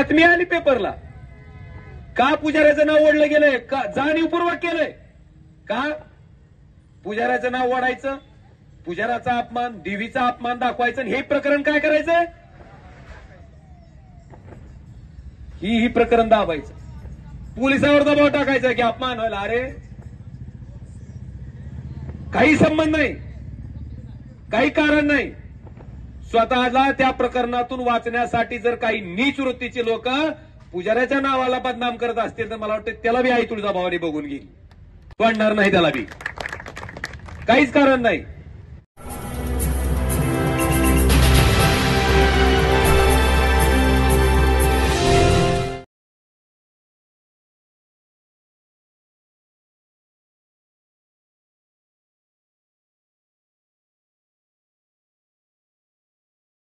बातमी आली पेपरला, का पुजाऱ्याचं नाव ओढलं गेलंय, का जाणीवपूर्वक केलंय, का पुजाऱ्याचं नाव ओढायचं, पुजाराचा अपमान, देवीचा अपमान दाखवायचं, हे प्रकरण काय करायचंय, ही प्रकरण दाबायचं, पोलिसावर दबाव टाकायचा की अपमान व्हायला. अरे काही संबंध नाही, काही कारण नाही. स्वतःला त्या प्रकरणातून वाचण्यासाठी जर काही नीच वृत्तीचे लोक पुजाऱ्याच्या नावाला बदनाम करत असतील तर मला वाटतं त्याला बी आई तुळजाभवानी बघून घेईल, सोडणार नाही त्याला बी, काहीच कारण नाही.